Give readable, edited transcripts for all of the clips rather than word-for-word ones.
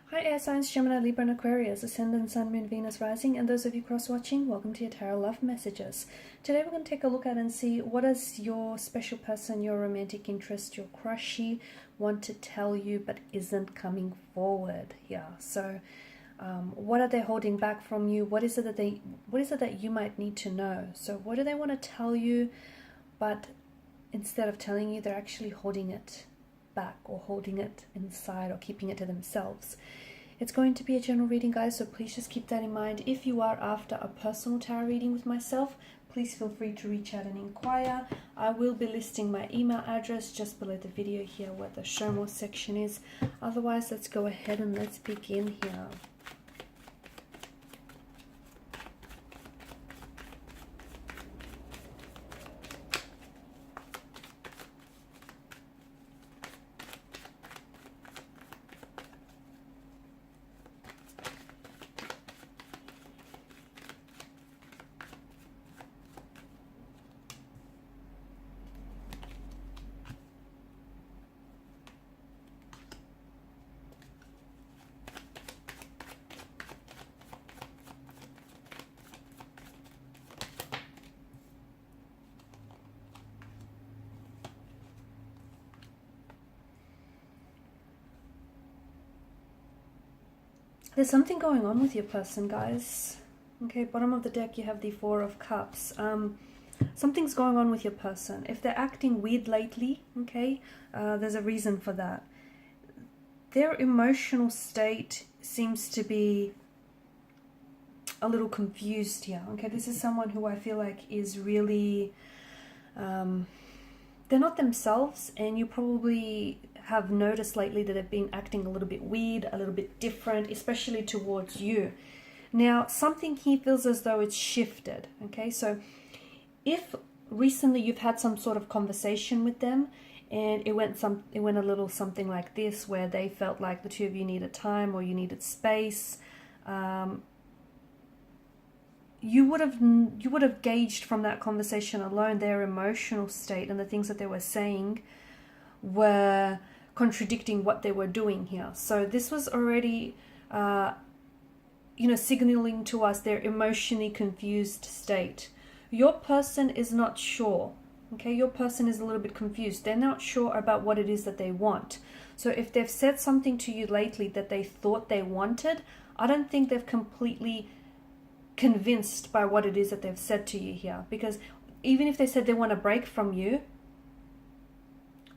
Hi air signs, Gemini, Libra and Aquarius, Ascendant, Sun, Moon, Venus, Rising, and those of you cross-watching, welcome to your Tarot Love Messages. Today we're going to take a look at and see what does your special person, your romantic interest, your crushy want to tell you but isn't coming forward here. So what are they holding back from you? What is it that you might need to know? So what do they want to tell you, but instead of telling you, they're actually holding it back or holding it inside or keeping it to themselves. It's going to be a general reading, guys, so please just keep that in mind. If you are after a personal tarot reading with myself, please feel free to reach out and inquire. I will be listing my email address just below the video here where the show more section is. Otherwise, let's go ahead and let's begin here. There's something going on with your person, guys. Okay, bottom of the deck, you have the Four of Cups. Something's going on with your person. If they're acting weird lately, okay, there's a reason for that. Their emotional state seems to be a little confused here. Okay, this is someone who I feel like is really... they're not themselves, and you probably have noticed lately that they've been acting a little bit weird, a little bit different, especially towards you. Now, something here feels as though it's shifted, okay? So if recently you've had some sort of conversation with them and it went a little something like this, where they felt like the two of you needed time or you needed space, you would have gauged from that conversation alone their emotional state, and the things that they were saying were contradicting what they were doing here. So this was already signaling to us their emotionally confused state. Your person is not sure, okay? Your person is a little bit confused. They're not sure about what it is that they want. So if they've said something to you lately that they thought they wanted, I don't think they've completely convinced by what it is that they've said to you here. Because even if they said they want a break from you,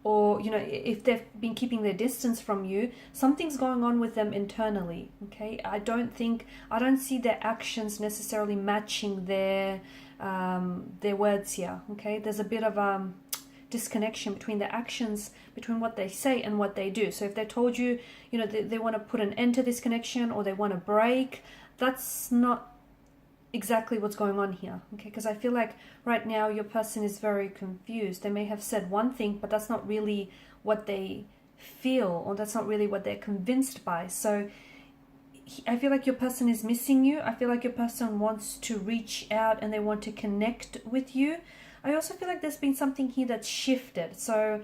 or if they've been keeping their distance from you, something's going on with them internally, okay? I don't see their actions necessarily matching their words here, okay? There's a bit of disconnection between the actions, between what they say and what they do. So if they told you, they want to put an end to this connection, or they want a break, that's not exactly what's going on here, okay? Because I feel like right now your person is very confused. They may have said one thing, but that's not really what they feel, or that's not really what they're convinced by. So I feel like your person is missing you. I feel like your person wants to reach out and they want to connect with you. I also feel like there's been something here that's shifted. So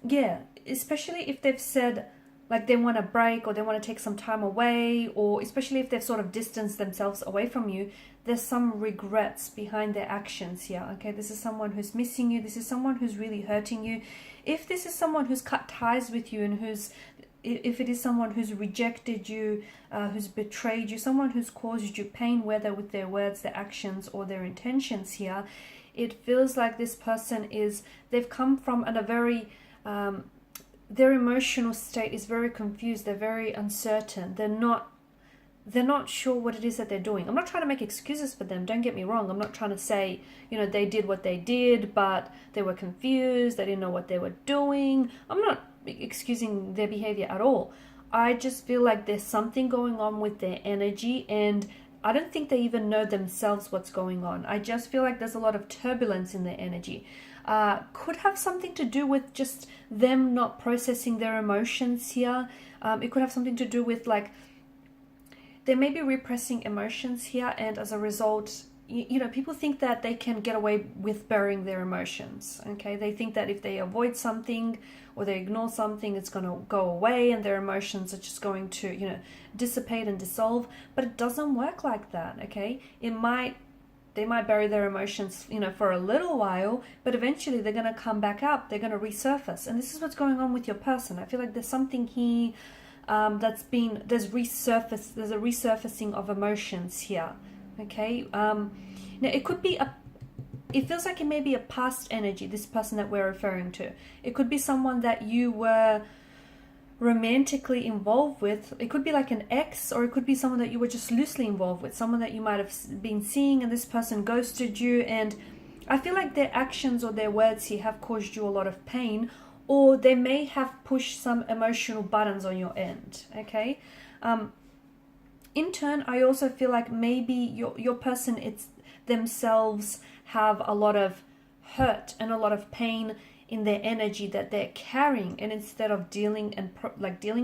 yeah, especially if they've said like they want a break, or they want to take some time away, or especially if they've sort of distanced themselves away from you, there's some regrets behind their actions here, okay? This is someone who's missing you. This is someone who's really hurting you. If this is someone who's cut ties with you, and if it is someone who's rejected you, who's betrayed you, someone who's caused you pain, whether with their words, their actions, or their intentions here, it feels like this person they've come from at a very... their emotional state is very confused. They're very uncertain. They're not sure what it is that they're doing. I'm not trying to make excuses for them. Don't get me wrong. I'm not trying to say, they did what they did, but they were confused. They didn't know what they were doing. I'm not excusing their behavior at all. I just feel like there's something going on with their energy, and I don't think they even know themselves what's going on. I just feel like there's a lot of turbulence in their energy. Could have something to do with just them not processing their emotions here. It could have something to do with, like, they may be repressing emotions here, and as a result, you know, people think that they can get away with burying their emotions, okay? They think that if they avoid something or they ignore something, it's going to go away and their emotions are just going to, you know, dissipate and dissolve. But it doesn't work like that, okay? They might bury their emotions, you know, for a little while, but eventually they're going to come back up. They're going to resurface. And this is what's going on with your person. I feel like there's something here there's a resurfacing of emotions here. Okay, now it could be it feels like it may be a past energy, this person that we're referring to. It could be someone that you were romantically involved with. It could be like an ex, or it could be someone that you were just loosely involved with, someone that you might have been seeing and this person ghosted you. And I feel like their actions or their words here have caused you a lot of pain, or they may have pushed some emotional buttons on your end, okay? In turn, I also feel like maybe your person themselves have a lot of hurt and a lot of pain in their energy that they're carrying, and instead of dealing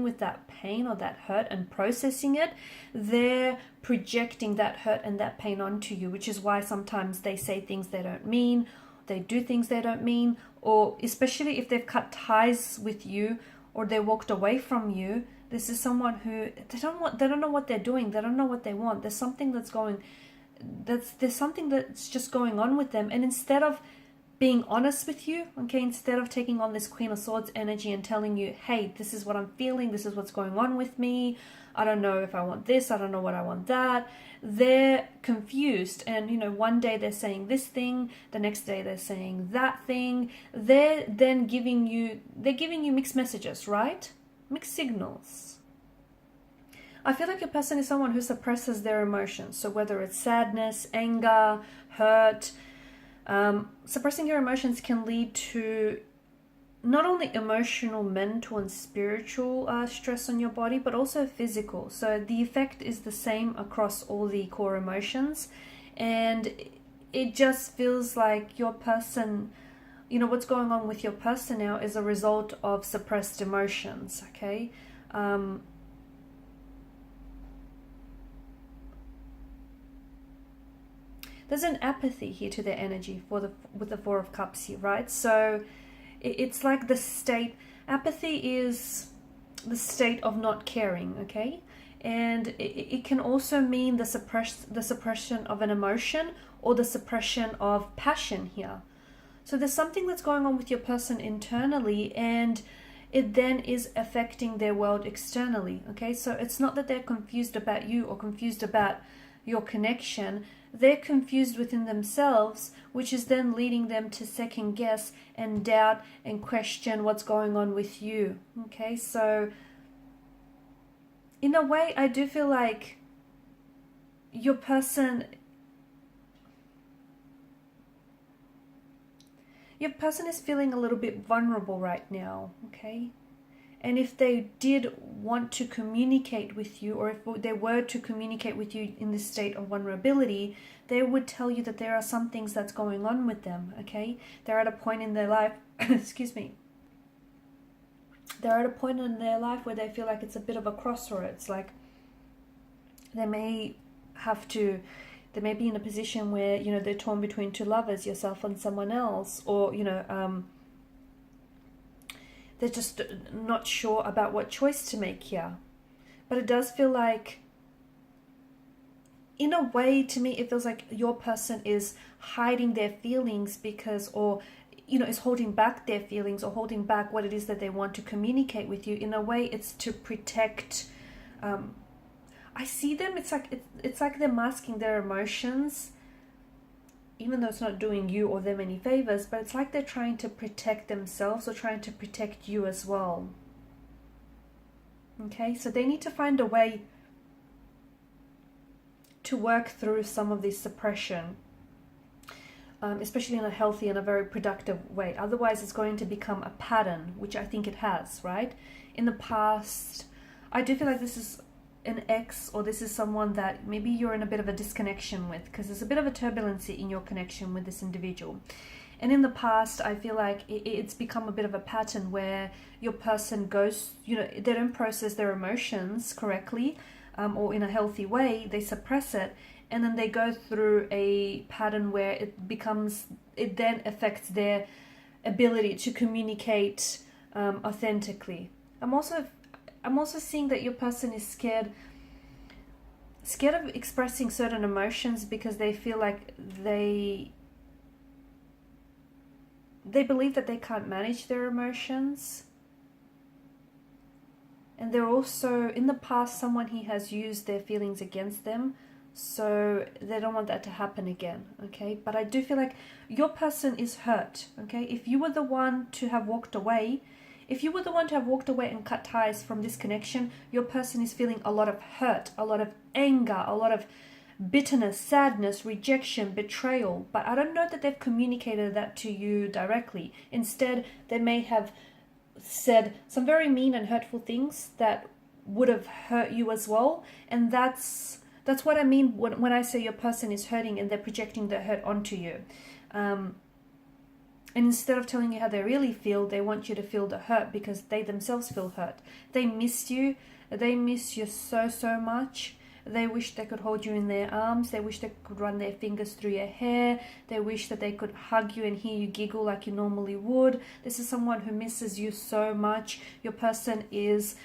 with that pain or that hurt and processing it, they're projecting that hurt and that pain onto you, which is why sometimes they say things they don't mean, they do things they don't mean, or especially if they've cut ties with you or they walked away from you. This is someone who they don't know what they're doing. They don't know what they want. There's something that's just going on with them. And instead of being honest with you, okay, instead of taking on this Queen of Swords energy and telling you, hey, this is what I'm feeling, this is what's going on with me, I don't know if I want this, I don't know what I want that, they're confused. And, you know, one day they're saying this thing, the next day they're saying that thing. They're then giving you mixed messages, right? Mixed signals. I feel like your person is someone who suppresses their emotions. So whether it's sadness, anger, hurt, suppressing your emotions can lead to not only emotional, mental, and spiritual stress on your body, but also physical. So the effect is the same across all the core emotions. And it just feels like your person, you know, what's going on with your person now is a result of suppressed emotions, okay? There's an apathy here to their energy with the Four of Cups here, right? So it's like apathy is the state of not caring, okay? And it can also mean the suppression of an emotion or the suppression of passion here. So there's something that's going on with your person internally, and it then is affecting their world externally, okay? So it's not that they're confused about you or confused about your connection. They're confused within themselves, which is then leading them to second guess and doubt and question what's going on with you, okay? So in a way, I do feel like your person is feeling a little bit vulnerable right now, okay? And if they did want to communicate with you, or if they were to communicate with you in this state of vulnerability, they would tell you that there are some things that's going on with them, okay? They're at a point in their life, excuse me, they're at a point in their life where they feel like it's a bit of a crossroads. Like they may be in a position where, you know, they're torn between two lovers, yourself and someone else, or, you know, they're just not sure about what choice to make here. But it does feel like, in a way, to me, it feels like your person is hiding their feelings or, you know, is holding back their feelings or holding back what it is that they want to communicate with you. In a way, it's to protect. I see them. It's like they're masking their emotions, even though it's not doing you or them any favors. But it's like they're trying to protect themselves or trying to protect you as well. Okay, so they need to find a way to work through some of this suppression. Especially in a healthy and a very productive way. Otherwise, it's going to become a pattern, which I think it has, right? In the past, I do feel like this is an ex, or this is someone that maybe you're in a bit of a disconnection with, because there's a bit of a turbulency in your connection with this individual. And in the past, I feel like it's become a bit of a pattern where your person goes, you know, they don't process their emotions correctly, or in a healthy way, they suppress it. and then they go through a pattern where it then affects their ability to communicate authentically. I'm also seeing that your person is scared of expressing certain emotions because they feel like they believe that they can't manage their emotions. And they're also, in the past, someone he has used their feelings against them, so they don't want that to happen again, okay? But I do feel like your person is hurt, okay? If you were the one to have walked away, and cut ties from this connection, your person is feeling a lot of hurt, a lot of anger, a lot of bitterness, sadness, rejection, betrayal. But I don't know that they've communicated that to you directly. Instead, they may have said some very mean and hurtful things that would have hurt you as well. And that's what I mean when I say your person is hurting and they're projecting their hurt onto you. And instead of telling you how they really feel, they want you to feel the hurt because they themselves feel hurt. They miss you. They miss you so, so much. They wish they could hold you in their arms. They wish they could run their fingers through your hair. They wish that they could hug you and hear you giggle like you normally would. This is someone who misses you so much. Your person is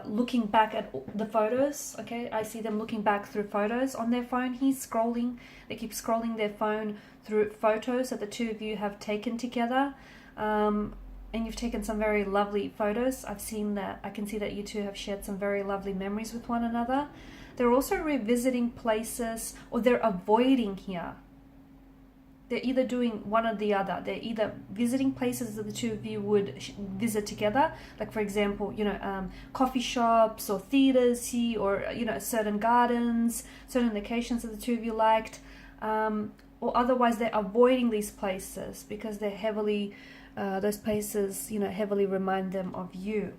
looking back at the photos. Okay, I see them looking back through photos on their phone. He's scrolling. They keep scrolling their phone through photos that the two of you have taken together. And you've taken some very lovely photos. I've seen that. I can see that you two have shared some very lovely memories with one another. They're also revisiting places, or they're avoiding here. They're either doing one or the other. They're either visiting places that the two of you would visit together, like for example, coffee shops or theaters, or certain gardens, certain locations that the two of you liked, or otherwise they're avoiding these places because they're heavily, those places, heavily remind them of you.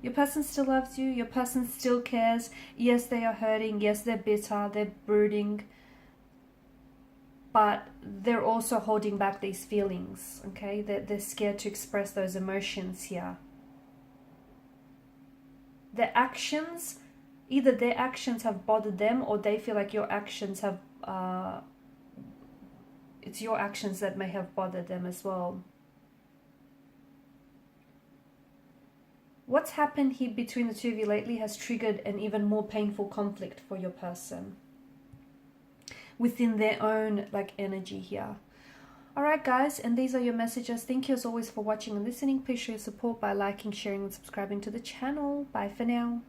Your person still loves you. Your person still cares. Yes, they are hurting. Yes, they're bitter. They're brooding. But they're also holding back these feelings, okay? They're scared to express those emotions here. Their actions, either their actions have bothered them or they feel like your actions have, it's your actions that may have bothered them as well. What's happened here between the two of you lately has triggered an even more painful conflict for your person within their own energy here. Alright guys, and these are your messages. Thank you as always for watching and listening. Please show your support by liking, sharing and subscribing to the channel. Bye for now.